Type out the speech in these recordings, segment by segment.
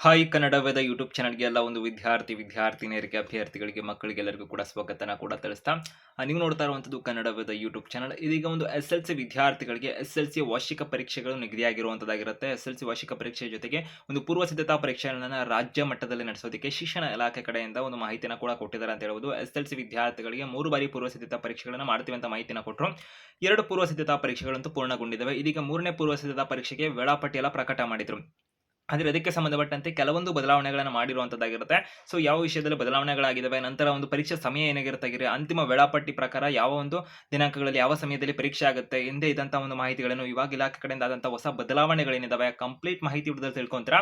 Hi Kannada Veda YouTube ಚಾನಲ್ಗೆ ಎಲ್ಲ ಒಂದು ವಿದ್ಯಾರ್ಥಿನಿಯರಿಗೆ ಅಭ್ಯರ್ಥಿಗಳಿಗೆ ಮಕ್ಕಳಿಗೆಲ್ಲರಿಗೂ ಕೂಡ ಸ್ವಾಗತನ ಕೂಡ ತಿಳಿಸ್ತಾ ನೀವು ನೋಡ್ತಾ ಇರುವಂಥದ್ದು ಕನ್ನಡವೇದ ಯೂಟ್ಯೂಬ್ ಚಾನಲ್. ಇದೀಗ ಒಂದು SLC ವಿದ್ಯಾರ್ಥಿಗಳಿಗೆ SLC ವಾರ್ಷಿಕ ಪರೀಕ್ಷೆಗಳು ನಿಗದಿಯಾಗಿರುವಂಥದ್ದಾಗಿರುತ್ತೆ. SLC ವಾರ್ಷಿಕ ಪರೀಕ್ಷೆ ಜೊತೆಗೆ ಒಂದು ಪೂರ್ವ ಸಿದ್ಧತಾ ಪರೀಕ್ಷೆಗಳನ್ನು ರಾಜ್ಯ ಮಟ್ಟದಲ್ಲಿ ನಡೆಸೋದಕ್ಕೆ ಶಿಕ್ಷಣ ಇಲಾಖೆ ಕಡೆಯಿಂದ ಒಂದು ಮಾಹಿತಿನ ಕೂಡ ಕೊಟ್ಟಿದ್ದಾರೆ ಅಂತ ಹೇಳ್ಬೋದು. SLC ವಿದ್ಯಾರ್ಥಿಗಳಿಗೆ 3 ಬಾರಿ ಪೂರ್ವ ಸಿದ್ಧತಾ ಪರೀಕ್ಷೆಗಳನ್ನು ಮಾಡ್ತೀವಿ ಅಂತ ಮಾಹಿತಿನ ಕೊಟ್ಟರು. 2 ಪೂರ್ವ ಸಿದ್ಧತಾ ಪರೀಕ್ಷೆಗಳಂತೂ ಪೂರ್ಣಗೊಂಡಿದ್ದಾವೆ. ಇದೀಗ 3ನೇ ಪೂರ್ವ ಸಿದ್ಧತಾ ಪರೀಕ್ಷೆಗೆ ವೇಳಾಪಟ್ಟಿ ಎಲ್ಲ ಪ್ರಕಟ ಮಾಡಿದ್ರು. ಆದರೆ ಅದಕ್ಕೆ ಸಂಬಂಧಪಟ್ಟಂತೆ ಕೆಲವೊಂದು ಬದಲಾವಣೆಗಳನ್ನು ಮಾಡಿರುವಂಥದ್ದಾಗಿರುತ್ತೆ. ಸೊ ಯಾವ ವಿಷಯದಲ್ಲಿ ಬದಲಾವಣೆಗಳಾಗಿದ್ದಾವೆ, ನಂತರ ಒಂದು ಪರೀಕ್ಷೆ ಸಮಯ ಏನಾಗಿರುತ್ತೆ, ಅಂತಿಮ ವೇಳಾಪಟ್ಟಿ ಪ್ರಕಾರ ಯಾವ ಒಂದು ದಿನಾಂಕಗಳಲ್ಲಿ ಯಾವ ಸಮಯದಲ್ಲಿ ಪರೀಕ್ಷೆ ಆಗುತ್ತೆ, ಹಿಂದೆ ಇದ್ದಂಥ ಒಂದು ಮಾಹಿತಿಗಳನ್ನು ಇವಾಗ ಇಲಾಖೆ ಕಡೆಯಿಂದ ಆದಂಥ ಹೊಸ ಬದಲಾವಣೆಗಳೇನಿದ್ದಾವೆ ಕಂಪ್ಲೀಟ್ ಮಾಹಿತಿ ವಿಡಿಯೋದಲ್ಲಿ ತಿಳ್ಕೊಂತೀರಾ.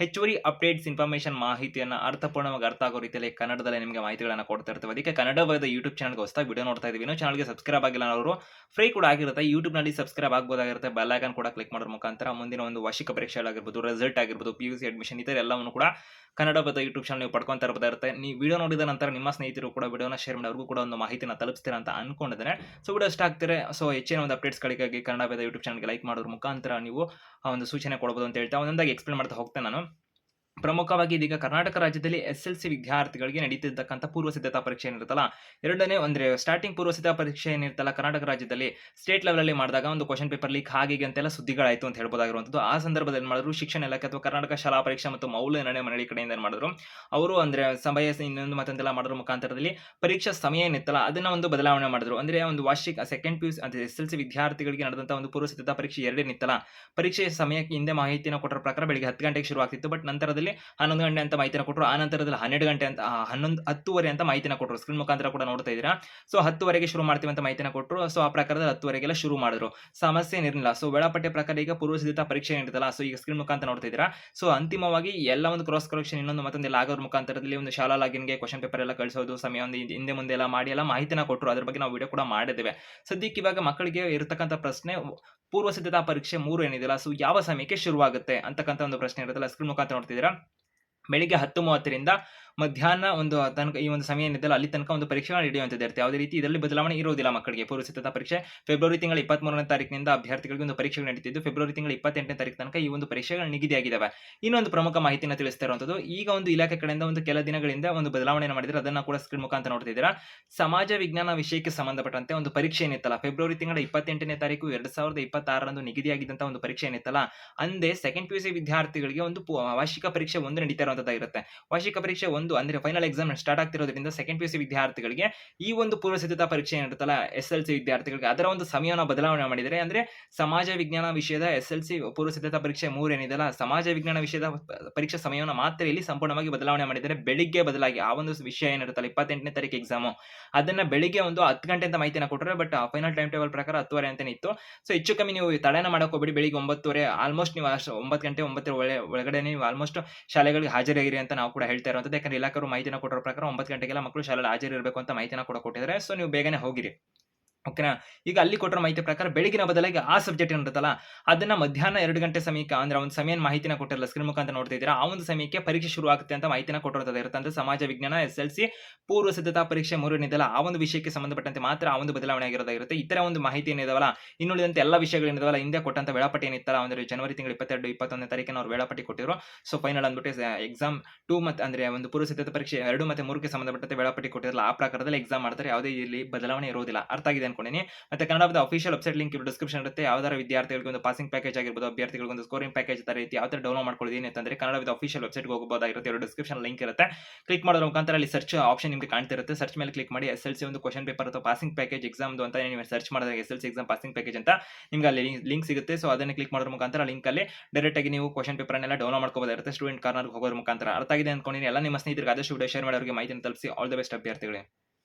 ಹೆಚ್ಚುವರಿ ಅಪ್ಡೇಟ್ಸ್ ಇನ್ಫಾರ್ಮೇಷನ್ ಮಾಹಿತಿಯನ್ನು ಅರ್ಥಪೂರ್ಣವಾಗಿ ಅರ್ಥ ಆಗೋ ರೀತಿಯಲ್ಲಿ ಕನ್ನಡದಲ್ಲಿ ನಿಮಗೆ ಮಾಹಿತಿಗಳನ್ನು ಕೊಡ್ತಾ ಇರ್ತೀವಿ. ಅದಕ್ಕೆ ಕನ್ನಡವಾದ ಯೂಟ್ಯೂಬ್ ಚಾನಲ್ಗೆ ಹೊಸದಾಗಿ ವಿಡಿಯೋ ನೋಡ್ತಾ ಇದ್ದೀವಿ, ಇನ್ನೂ ಚಾನಲ್ಗೆ ಸಬ್ಸ್ಕ್ರೈಬ್ ಆಗಿಲ್ಲ ಅವರು ಫ್ರೀ ಕೂಡ ಆಗಿರುತ್ತೆ. ಯೂಟ್ಯೂಬ್ನಲ್ಲಿ ಸಬ್ಸ್ಕ್ರೈಬ್ ಆಗ್ಬೋದಾಗಿರುತ್ತೆ. ಬೆಲ್ ಐಕಾನ್ ಕೂಡ ಕ್ಲಿಕ್ ಮಾಡೋದ್ರ ಮುಖಾಂತರ ಮುಂದಿನ ಒಂದು ವಾರ್ಷಿಕ ಪರೀಕ್ಷೆಗಳಾಗಿರ್ಬೋದು, ರಿಸಲ್ಟ್ ಆಗಿರ್ಬೋದು, PUC ಅಡ್ಮಿಷನ್ ಈ ಥರ ಎಲ್ಲವನ್ನು ಕೂಡ ಕನ್ನಡವಾದ ಯೂಟ್ಯೂಬ್ ಚಾನಲ್ ನೀವು ಪಡ್ಕೊಂತ ಇರುತ್ತೆ. ನೀವು ವಿಡಿಯೋ ನೋಡಿದ ನಂತರ ನಿಮ್ಮ ಸ್ನೇಹಿತರು ಕೂಡ ವಿಡಿಯೋನ ಶೇರ್ ಮಾಡಿ ಅವ್ರಿಗೂ ಕೂಡ ಒಂದು ಮಾಹಿತಿನ ತಲುಪಿಸ್ತೀರಾ ಅಂತ ಅನ್ಕೊಂಡಿದ್ದೇನೆ. ಸೊ ವಿಡಿಯೋ ಇಷ್ಟ ಆಗ್ತಾರೆ. ಸೊ ಹೆಚ್ಚಿನ ಒಂದು ಅಪ್ಡೇಟ್ಸ್ಗಳಿಗಾಗಿ ಕನ್ನಡವಾದ ಯೂಟ್ಯೂಬ್ ಚಾನಲ್ಗೆ ಲೈಕ್ ಮಾಡೋದ್ರ ಮುಖಾಂತರ ನೀವು ಆ ಒಂದು ಸೂಚನೆ ಕೊಡಬಹುದು ಅಂತ ಹೇಳ್ತಾ ಒಂದೊಂದಾಗಿ ಎಕ್ಸ್ಪ್ಲೇನ್ ಮಾಡ್ತಾ ಹೋಗ್ತೇನೆ ನಾನು. ಪ್ರಮುಖವಾಗಿ ಇದೀಗ ಕರ್ನಾಟಕ ರಾಜ್ಯದಲ್ಲಿ SLC ವಿದ್ಯಾರ್ಥಿಗಳಿಗೆ ನಡೀತಿರ್ತಕ್ಕಂಥ ಪೂರ್ವ ಸಿದ್ಧತಾ ಪರೀಕ್ಷೆ ಏನಿರುತ್ತಲ್ಲ, ಎರಡನೇ ಅಂದ್ರೆ ಸ್ಟಾರ್ಟಿಂಗ್ ಪೂರ್ವ ಸಿದ್ಧತಾ ಪರೀಕ್ಷೆ ಏನಿರುತ್ತಲ್ಲ ಕರ್ನಾಟಕ ರಾಜ್ಯದಲ್ಲಿ ಸ್ಟೇಟ್ ಲೆವೆಲ್ ಅಲ್ಲಿ ಮಾಡಿದಾಗ ಒಂದು ಕ್ವಶನ್ ಪೇಪರ್ ಲೀಕ್ ಹಾಗೆ ಅಂತೆಲ್ಲ ಸುದ್ದಿಗಳಾಯಿತು ಅಂತ ಹೇಳ್ಬೋದಾಗಿರುವಂಥದ್ದು. ಆ ಸಂದರ್ಭದಲ್ಲಿ ಮಾಡಿದ್ರು ಶಿಕ್ಷಣ ಇಲಾಖೆ ಅಥವಾ ಕರ್ನಾಟಕ ಶಾಲಾ ಪರೀಕ್ಷಾ ಮತ್ತು ಮೌಲ್ಯ ನಿರ್ಣಯ ಮಂಡಳಿ ಕಡೆಯಿಂದ ಏನು ಮಾಡಿದ್ರು, ಅವರು ಅಂದ್ರೆ ಸಮಯ ಇನ್ನೊಂದು ಮತ್ತೊಂದೆಲ್ಲ ಮಾಡೋದ್ರ ಮುಖಾಂತರದಲ್ಲಿ ಪರೀಕ್ಷಾ ಸಮಯ ಏನಿತ್ತಲ್ಲ ಅದನ್ನ ಒಂದು ಬದಲಾವಣೆ ಮಾಡಿದ್ರು. ಅಂದ್ರೆ ಒಂದು ವಾರ್ಷಿಕ ಸೆಕೆಂಡ್ PUC ಅಂದ್ರೆ SLC ವಿದ್ಯಾರ್ಥಿಗಳಿಗೆ ನಡೆದಂತ ಒಂದು ಪೂರ್ವ ಸಿದ್ಧತಾ ಪರೀಕ್ಷೆ ಎರಡೇನಿತ್ತಲ್ಲ, ಪರೀಕ್ಷೆಯ ಸಮಯಕ್ಕೆ ಹಿಂದೆ ಮಾಹಿತಿನ ಕೊಟ್ಟರ ಪ್ರಕಾರ ಬೆಳಿಗ್ಗೆ 10 ಗಂಟೆಗೆ ಶುರು ಆಗ್ತಿತ್ತು. ಬಟ್ ನಂತರದಲ್ಲಿ 11 ಗಂಟೆ ಅಂತ ಮಾಹಿತಿನ ಕೊಟ್ಟರು. ಆ ನಂತರದಲ್ಲಿ 12 ಗಂಟೆ ಅಂತ 10:30 ಅಂತ ಮಾಹಿತಿನ ಕೊಟ್ಟರು. ಸ್ಕ್ರೀನ್ ಮುಖಾಂತರ ಕೂಡ ನೋಡ್ತಾ ಇದ್ದೀರಾ. ಸೊ 10:00ವರೆಗೆ ಶುರು ಮಾಡ್ತೀವಿ ಅಂತ ಮಾಹಿತಿನ ಕೊಟ್ಟರು. ಸೊ ಆ ಪ್ರಕಾರದಲ್ಲಿ 10:00ವರೆಗೆಲ್ಲ ಶುರು ಮಾಡಿದ್ರು. ಸಮಸ್ಯೆ ಏನಿರಲಿಲ್ಲ. ಸೊ ವೇಳಾಪಟ್ಟಿ ಪ್ರಕಾರ ಈಗ ಪೂರ್ವ ಸಿದ್ಧತಾ ಪರೀಕ್ಷೆ ಏನಿರುತ್ತಲ್ಲ, ಸೊ ಈಗ ಸ್ಕ್ರೀನ್ ಮುಖಾಂತರ ನೋಡ್ತಾ ಇದ್ದೀರಾ. ಸೊ ಅಂತಿಮವಾಗಿ ಎಲ್ಲ ಒಂದು ಕ್ರಾಸ್ ಕರೆಕ್ಷನ್ ಇನ್ನೊಂದು ಮತ್ತೊಂದೆಲ್ಲ ಆಗೋದ್ರ ಮುಖಾಂತರದಲ್ಲಿ ಒಂದು ಶಾಲಾ ಲಾಗಿನ್ಗೆ ಕ್ವಶನ್ ಪೇಪರ್ ಎಲ್ಲ ಕಳಿಸೋದು ಸಮಯ ಒಂದು ಹಿಂದೆ ಮುಂದೆ ಎಲ್ಲ ಮಾಡಿ ಎಲ್ಲ ಮಾಹಿತಿನ ಕೊಟ್ಟರು. ಅದ್ರ ಬಗ್ಗೆ ನಾವು ವಿಡಿಯೋ ಕೂಡ ಮಾಡಿದ್ದೇವೆ. ಸದ್ಯಕ್ಕೆ ಇವಾಗ ಮಕ್ಕಳಿಗೆ ಇರತಕ್ಕಂಥ ಪ್ರಶ್ನೆ ಪೂರ್ವ ಸಿದ್ಧತಾ ಪರೀಕ್ಷೆ 3 ಏನಿದೆಯಲ್ಲ, ಸೊ ಯಾವ ಸಮಯಕ್ಕೆ ಶುರುವಾಗುತ್ತೆ ಅಂತಕ್ಕಂಥ ಒಂದು ಪ್ರಶ್ನೆ ಇರುತ್ತಲ್ಲ, ಸ್ಕ್ರೀನ್ ಮುಖಾಂತರ ನೋಡ್ತಿದ್ದೀರಾ. ಬೆಳಿಗ್ಗೆ 10:30ರಿಂದ ಮಧ್ಯಾಹ್ನ ಒಂದು ತನಕ ಈ ಒಂದು ಸಮಯ ಏನಿದೆಯಲ್ಲ ಅಲ್ಲಿ ತನಕ ಒಂದು ಪರೀಕ್ಷೆಗಳು ನಡೆಯುವಂಥದ್ದು ಇರುತ್ತೆ. ಯಾವುದೇ ರೀತಿ ಇದರಲ್ಲಿ ಬದಲಾವಣೆ ಇರೋದಿಲ್ಲ. ಮಕ್ಕಳಿಗೆ ಪೂರ್ವ ಸಿದ್ಧತಾ ಪರೀಕ್ಷೆ ಫೆಬ್ರವರಿ ತಿಂಗಳ 23ನೇ ತಾರೀಕಿನಿಂದ ಅಭ್ಯರ್ಥಿಗಳಿಗೆ ಒಂದು ಪರೀಕ್ಷೆಗಳು ನಡೀತಿದ್ದು, ಫೆಬ್ರವರಿ ತಿಂಗಳ 28ನೇ ತಾರೀಕು ತನಕ ಈ ಒಂದು ಪರೀಕ್ಷೆಗಳು ನಿಗದಿಯಾಗಿದ್ದಾವೆ. ಇನ್ನೊಂದು ಪ್ರಮುಖ ಮಾಹಿತಿನ ತಿಳಿಸ್ತಾ ಇರುವಂಥದ್ದು, ಈಗ ಒಂದು ಇಲಾಖೆ ಕಡೆಯಿಂದ ಒಂದು ಕೆಲ ದಿನಗಳಿಂದ ಒಂದು ಬದಲಾವಣೆಯನ್ನು ಮಾಡಿದ್ರೆ ಅದನ್ನ ಕೂಡ ಸ್ಕ್ರೀನ್ ಮುಖಾಂತರ ನೋಡ್ತಿದ್ದೀರಾ. ಸಮಾಜ ವಿಜ್ಞಾನ ವಿಷಯಕ್ಕೆ ಸಂಬಂಧಪಟ್ಟಂತೆ ಒಂದು ಪರೀಕ್ಷೆ ಏನಿತ್ತಲ್ಲ, ಫೆಬ್ರವರಿ ತಿಂಗಳ 28ನೇ ತಾರೀಕು 2026ರಂದು ನಿಗದಿಯಾಗಿದ್ದಂತ ಒಂದು ಪರೀಕ್ಷೆ ಏನಿತ್ತಲ್ಲ, ಅಂದೇ ಸೆಕೆಂಡ್ PUC ವಿದ್ಯಾರ್ಥಿಗಳಿಗೆ ಒಂದು ವಾರ್ಷಿಕ ಪರೀಕ್ಷೆ 1 ನಡೀತಾ ಇರುವಂತದ್ದಾಗಿರುತ್ತೆ. ವಾರ್ಷಿಕ ಪರೀಕ್ಷೆ 1 ಅಂದ್ರೆ ಫೈನಲ್ ಎಕ್ಸಾಮ್ ಸ್ಟಾರ್ಟ್ ಆಗ್ತಿರೋದ್ರಿಂದ ಸೆಕೆಂಡ್ PUC ವಿದ್ಯಾರ್ಥಿಗಳಿಗೆ ಈ ಒಂದು ಪೂರ್ವ ಸಿದ್ಧತಾ ಪರೀಕ್ಷೆ ಏನಿರುತ್ತಲ್ಲ SLC ವಿದ್ಯಾರ್ಥಿಗಳಿಗೆ ಅದರ ಒಂದು ಸಮಯವನ್ನು ಬದಲಾವಣೆ ಮಾಡಿದರೆ, ಅಂದ್ರೆ ಸಮಾಜ ವಿಜ್ಞಾನ ವಿಷಯದ SLC ಪೂರ್ವ ಸಿದ್ಧತಾ ಪರೀಕ್ಷೆ 3 ಏನಿದೆಯಲ್ಲ, ಸಮಾಜ ವಿಜ್ಞಾನ ವಿಷಯದ ಪರೀಕ್ಷಾ ಸಮಯವನ್ನು ಮಾತ್ರ ಇಲ್ಲಿ ಸಂಪೂರ್ಣವಾಗಿ ಬದಲಾವಣೆ ಮಾಡಿದರೆ, ಬೆಳಿಗ್ಗೆ ಬದಲಾಗಿ ಆ ಒಂದು ವಿಷಯ ಏನಿರುತ್ತಲ್ಲ 28ನೇ ತಾರೀಕು ಎಕ್ಸಾಮು ಅದನ್ನ ಬೆಳಿಗ್ಗೆ ಒಂದು 10 ಗಂಟೆ ಅಂತ ಮಾಹಿತಿನ ಕೊಟ್ಟರೆ. ಬಟ್ ಫೈನಲ್ ಟೈಮ್ ಟೇಬಲ್ ಪ್ರಕಾರ 10:30 ಅಂತಾನೆ ಇತ್ತು. ಸೊ ಹೆಚ್ಚು ಕಮ್ಮಿ ನೀವು ತಡೆನ ಮಾಡಕ್ ಹೋಗ್ಬೇಡಿ. ಬೆಳಿಗ್ಗೆ 9:30 ಆಲ್ಮೋಸ್ಟ್ ನೀವು 9 ಗಂಟೆ 9 ಒಳಗಡೆ ನೀವು ಆಲ್ಮೋಸ್ಟ್ ಶಾಲೆಗಳಿಗೆ ಹಾಜರಾಗಿರಿ ಅಂತ ನಾವು ಕೂಡ ಹೇಳ್ತಾ ಇರುವಂತದ್ದು. ಯಾಕಂದ್ರೆ ಇಲಾಖೆಯವರು ಮಾಹಿತಿನ ಕೊಟ್ಟರ ಪ್ರಕಾರ 9 ಗಂಟೆಗೆಲ್ಲ ಮಕ್ಕಳು ಶಾಲೆಯಲ್ಲಿ ಹಾಜರಿರಬೇಕು ಅಂತ ಮಾಹಿತಿನ ಕೂಡ ಕೊಟ್ಟಿದ್ದಾರೆ. ಸೊ ನೀವು ಬೇಗನೆ ಹೋಗಿರಿ, ಓಕೆನಾ. ಈಗ ಅಲ್ಲಿ ಕೊಟ್ಟರ ಮಾಹಿತಿ ಪ್ರಕಾರ ಬೆಳಗಿನ ಬದಲಾಗಿ ಆ ಸಬ್ಜೆಕ್ಟ್ ಏನಿರುತ್ತಲ್ಲ ಅದನ್ನ ಮಧ್ಯಾಹ್ನ 2 ಗಂಟೆ ಸಮಯಕ್ಕೆ ಅಂದ್ರೆ ಒಂದು ಸಮಯ ಮಾಹಿತಿನ ಕೊಟ್ಟಿರಲ್ಲ, ಸ್ಕ್ರೀನ್ ಮುಖಾಂತರ ನೋಡ್ತಾ ಇದ್ದೀರಾ. ಆ ಒಂದು ಸಮಯಕ್ಕೆ ಪರೀಕ್ಷೆ ಶುರು ಆಗುತ್ತೆ ಅಂತ ಮಾಹಿತಿನ ಕೊಟ್ಟಿರೋದು ಇರುತ್ತೆ. ಅಂದ್ರೆ ಸಮಾಜ ವಿಜ್ಞಾನ SLC ಪೂರ್ವ ಸಿದ್ಧತಾ ಪರೀಕ್ಷೆ 3 ಏನಿದೆಯಲ್ಲ ಆ ಒಂದು ವಿಷಯಕ್ಕೆ ಸಂಬಂಧಪಟ್ಟಂತೆ ಮಾತ್ರ ಆ ಒಂದು ಬದಲಾವಣೆ ಆಗಿರೋದಾಗಿರುತ್ತೆ. ಇತರ ಒಂದು ಮಾಹಿತಿ ಏನಿದಾವಲ್ಲ, ಇನ್ನುಳಿದಂತೆ ಎಲ್ಲ ವಿಷಯಗಳು ಏನಿದಾವಲ್ಲ, ಹಿಂದೆ ಕೊಟ್ಟಂತ ವೇಳಾಪಟ್ಟಿ ಏನಿತ್ತಲ್ಲ, ಅಂದ್ರೆ ಜನವರಿ ತಿಂಗಳ 22, 21ನೇ ತಾರೀಕಿನ ಅವ್ರು ವೇಳಾಪಟ್ಟಿ ಕೊಟ್ಟಿದ್ರು. ಸೊ ಫೈನಲ್ ಅಂದ್ಬಿಟ್ಟು ಎಕ್ಸಾಮ್ 2 ಮತ್ತೆ ಅಂದ್ರೆ ಒಂದು ಪೂರ್ವ ಸಿದ್ಧತಾ ಪರೀಕ್ಷೆ 2 ಮತ್ತೆ 3ಕ್ಕೆ ಸಂಬಂಧಪಟ್ಟಂತೆ ವೇಳಾಪಟ್ಟಿ ಕೊಟ್ಟಿರಲ್ಲ, ಆ ಪ್ರಕಾರದಲ್ಲಿ ಎಕ್ಸಾಮ್ ಮಾಡ್ತಾರೆ. ಯಾವುದೇ ಇಲ್ಲಿ ಬದಲಾವಣೆ ಇರೋದಿಲ್ಲ. ಅರ್ಥ ಆಗಿದೆ ಅನ್ಕೊಂಡಿನಿ. ಮತ್ತೆ ಕನ್ನಡದ ಅಫಿಷಿಯಲ್ ವೆಬ್ಸೈಟ್ ಲಿಂಕ್ ಡಿಸ್ಕ್ರಿಪ್ಷನ್ ಇರುತ್ತೆ. ಯಾವ್ದಾರ ವಿದ್ಯಾರ್ಥಿಗಳಿಗೆ ಒಂದು ಪಾಸಿಂಗ್ ಪ್ಯಾಕೇಜ್ ಆಗಿರ್ಬೋದು, ಅಭ್ಯರ್ಥಿಗಳಿಗೆ ಒಂದು ಸ್ಕೋರಿಂಗ್ ಪ್ಯಾಕೇಜ್ ತರ ರೀತಿ ಯಾವ ತರ ಡೌನ್ಲೋಡ್ ಮಾಡ್ಕೊಳ್ಳೋದು ಅಂತಂದ್ರೆ ಕನ್ನಡದ ಅಫಿಷಿಯಲ್ ವೆಬ್ಸೈಟ್ ಹೋಗಬಹುದಾಗಿರುತ್ತೆ. ಡಿಸ್ಕ್ರಿಪ್ಷನ್ ಲಿಂಕ್ ಇರುತ್ತೆ. ಕ್ಲಿಕ್ ಮಾಡೋದ್ರ ಮುಖಾಂತರ ಅಲ್ಲಿ ಸರ್ಚ್ ಆಪ್ಷನ್ ನಿಮಗೆ ಕಾಣ್ತಿರುತ್ತೆ. ಸರ್ಚ್ ಮೇಲೆ ಕ್ಲಿಕ್ ಮಾಡಿ SLC ಒಂದು ಕ್ವಶನ್ ಪೇಪರ್ ಅಥವಾ ಪಾಸಿಂಗ್ ಪ್ಯಾಕೇಜ್ ಎಕ್ಸಾಮ್ ಅಂತ ನೀವು ಸರ್ಚ್ ಮಾಡಿದಾಗ SLC ಎಕ್ಸಾಮ್ ಪಾಸಿಂಗ್ ಪ್ಯಾಕೇಜ್ ಅಂತ ನಿಮ್ಗೆ ಅಲ್ಲಿ ಲಿಂಕ್ ಸಿಗುತ್ತೆ. ಸೊ ಅದನ್ನ ಕ್ಲಿಕ್ ಮಾಡೋದ್ರ ಮುಖಾಂತರ ಲಿಂಕ್ ಅಲ್ಲಿ ಡೈರೆಕ್ಟ್ ಆಗಿ ನೀವು ಕ್ವಶನ್ ಪೇಪರ್ ಅನ್ನೆಲ್ಲ ಡೌನ್ಲೋಡ್ ಮಾಡ್ಕೋಬಹುದಾಗಿರುತ್ತೆ. ಸ್ಟೂಡೆಂಟ್ ಕಾರ್ನರ್ ಹೋಗೋದ್ರ ಮುಖಾಂತರ. ಅರ್ಥ ಆಗಿದೆ ಅನ್ಕೊಂಡಿನಿ. ಎಲ್ಲ ನಿಮ್ಮ ಸ್ನೇಹಿತರಿಗೆ ಆದಷ್ಟು ವಿಡಿಯೋ ಶೇರ್ ಮಾಡೋರಿಗೆ ಮಾಹಿತಿಯನ್ನು ತಲುಪಿಸಿ. All the best ಅಭ್ಯರ್ಥಿಗಳೇ.